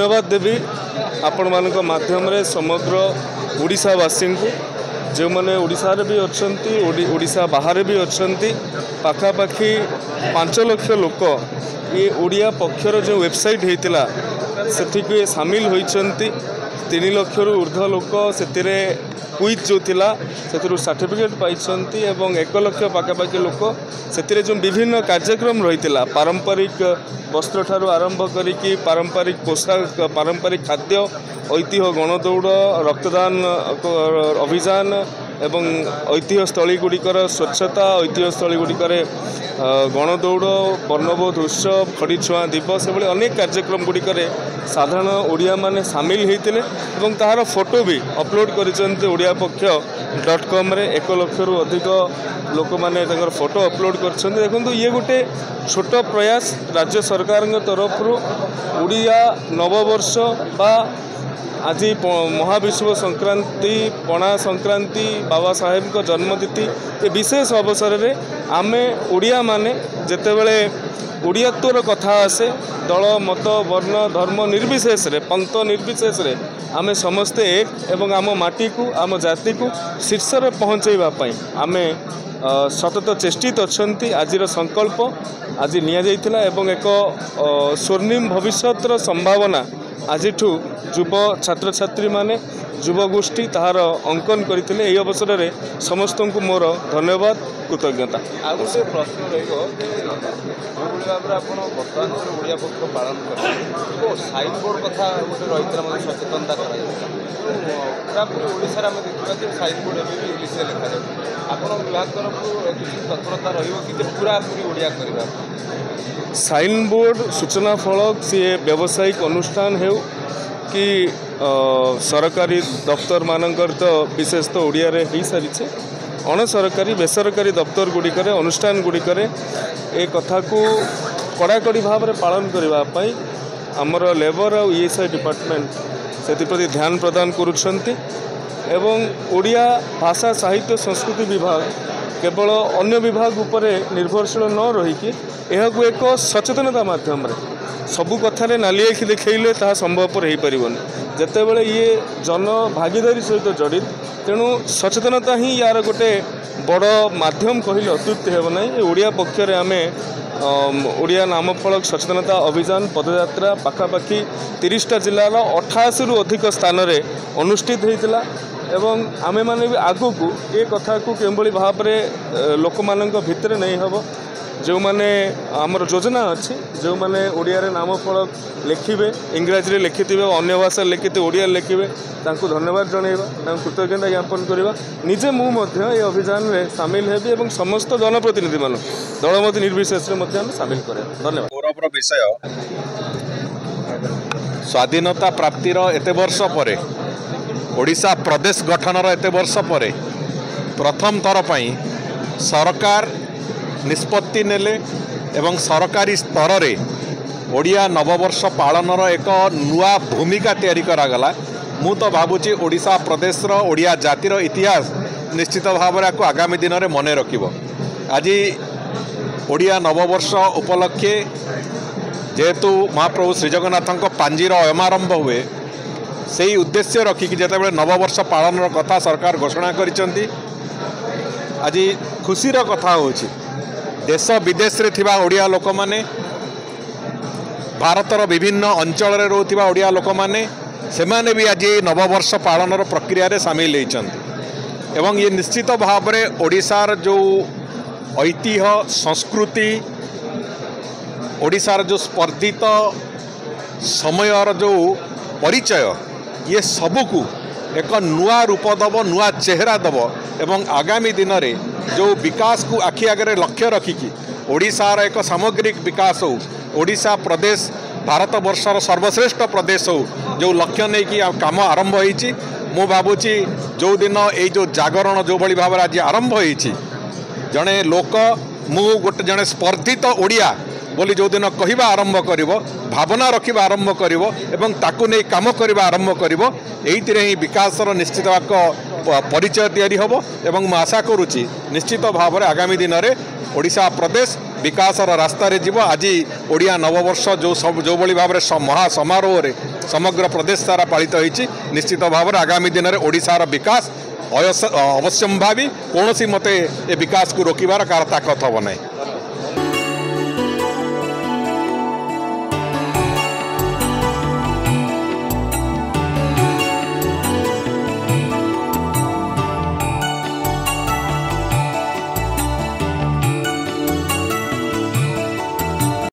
धन्यवाद देवी आपण मानक माध्यम रे समग्र ओडिशावासी को जो मैंने ओडिशा रे भी अच्छी ओडिशा बाहर भी अच्छी पाखापाखि 5 लाख लोक ये ओडिया पक्षर जो वेबसाइट होता से सामिल होती 3 लाख ऊर्ध्व लोक से क्विज जो थिला से सर्टिफिकेट पाई 1 लाख पाखापाखि लोक से जो विभिन्न कार्यक्रम रही पारंपरिक वस्त्र ठारू आरंभ करी पारंपरिक पोशाक पारंपरिक खाद्य ऐतिह्य गणदौड़ रक्तदान अभियान एवं ऐतिह्य स्थली गुड़िकर स्वच्छता ऐतिह्य स्थली गुड़िकर गणदौड़ वर्णबोध उत्सव खड़ी छुआ दिवस एभली अनेक कार्यक्रम गुड़िकर साधारण ओडिया माने सामिल होते और तार फोटो भी अपलोड करिया.पक्ष.com रे 1 लाख रु अधिक लोक मैंने फोटो अपलोड कर देखो ये गोटे छोट प्रयास राज्य सरकार तरफ ओडिया नववर्ष बा आज महाविश्व संक्रांति पणा संक्रांति बाबा साहेब को जन्मतिथि ये विशेष अवसर में आमे ओडिया माने जेतेबेले ओडियात्वर कथा आसे दल मत वर्ण धर्म निर्विशेष रे पंथ निर्विशेष रे आमे समस्ते एक एवं आम माटी को आम जाति को शीर्ष रे पहुँचेबा पई आमे सतत चेष्टित अच्छी आज संकल्प आज निया एवं एक स्वर्णिम भविष्यतर संभावना आज युव छात्र छात्री माने युवगोष्ठी तार अंकन करते यही अवसर में समस्त को मोर धन्यवाद कृतज्ञता। आ गोटे प्रश्न बर्तमान ओडिया पक्ष पालन कर साइन बोर्ड कथा गोटे रही सचेतनता पूरा पूरी ओडिशा आम देखा साइन बोर्ड एवं इंग्लीश लिखा जाए आप विभाग तरफ तत्परता रही पूरा पूरी ओडिया करवा साइन बोर्ड सूचना फलक सी व्यावसायिक अनुष्ठान हो कि सरकारी दफ्तर मानकर तो विशेष तो ओडिया रे ही सारी अण सरकारी बेसरकारी दफ्तर गुड़िकर अनुष्ठान गुड़िकर ए कथा को कड़ाकड़ी भाव में पालन करने आमर लेबर और ईएसआई डिपार्टमेंट से ध्यान प्रदान करुछंती एवं ओडिया भाषा साहित्य संस्कृति विभाग केवल अन्य विभाग उपर निर्भरशील न रहीकि यह एक सचेतनता माध्यम सबू कथार नाली आखि देखले ता संभवपर हो पारन जितेबले ये जन भागीदारी सहित जड़ित तेणु सचेतनता ही यार गोटे बड़ माध्यम कहले अत्युक्ति हेब ना ओडिया पक्षरे आमे ओडिया नामफलक सचेतनता अभियान पदयात्रा पाखापाखि 30टा जिलार 88 रु अधिक स्थान में अनुष्ठित होता एवं आमे माने भी आगु को ये कथा को केभली भाव में लोक मानक भितर नहीं हम जो माने आमर योजना अच्छी जो माने ओडिया रे नाम फलक लिखिबे इंग्राजी लिखि अन्य भाषा लिखि ओडिया लिखिबे तांको धन्यवाद जनइबा कृतज्ञता ज्ञापन करवा निजे मुझे ये अभियान में सामिल हेबी एवं समस्त जनप्रतिनिधि मान दलमत निर्विशेष सामिल करें धन्यवाद। गौरवर विषय स्वाधीनता प्राप्तिर एते वर्ष पर ओडिशा प्रदेश गठनर एते वर्ष पर प्रथम थर पई सरकार निष्पत्ति नेले एवं सरकारी स्तर रे ओडिया नववर्ष पालनर एक नुआ भूमिका तैयारी करागला मु तो भावुची ओडिशा प्रदेश ओडिया जातिर इतिहास निश्चित भाव में आगामी दिन में मन रखिब। आज ओडिया नववर्ष उपलक्षे जेहेतु महाप्रभु श्रीजगन्नाथ पांजीर अयमारंभ हुए से ही उद्देश्य रखिकी जिते नववर्ष पालन कथा सरकार घोषणा करिसेंती। आज खुशीर कथा होची देश विदेश रे थिबा ओडिया लोक माने भारतर विभिन्न अंचल रे रोथिबा ओडिया लोक माने सेमाने भी आज नववर्ष पालनर प्रक्रिया रे शामिल होइछन्ति एवं ये निश्चित भाव में ओडिशार जो ऐतिह्य संस्कृति ओडिशार जो स्पर्धित समयर जो परिचय ये सबको एक नुआ रूप दब नुआ चेहरा दब एवं आगामी दिन में जो विकास को आखि आगे लक्ष्य रखिकी ओडिशार एक सामग्रिक विकास हो ओडिशा प्रदेश भारत वर्षर सर्वश्रेष्ठ प्रदेश हो जो लक्ष्य नहीं कि काम आरंभ होईची मु भावुची जो दिन ये जो जागरण जो भली भाव आज आरंभ होईची जड़े लोक मु गोटे जड़े स्पर्धित ओडिया बोली जो दिन कहवा आरंभ कर भावना रखा आरंभ कर ताकू नहीं काम करवा आरंभ कर ही विकासर निश्चित परिचय तैयारी हम एवं आशा करुच्ची निश्चित भाव में आगामी दिन में ओडिशा प्रदेश विकासर रास्तार जीव आज ओडिया नववर्ष जो भली भाव महासमारोह समग्र प्रदेश सारा पालित होती निश्चित भाव में आगामी दिन में ओडिशार विकास अवश्यम्भावी कौन मते ए विकास को रोकबार कार ताकत हम ना।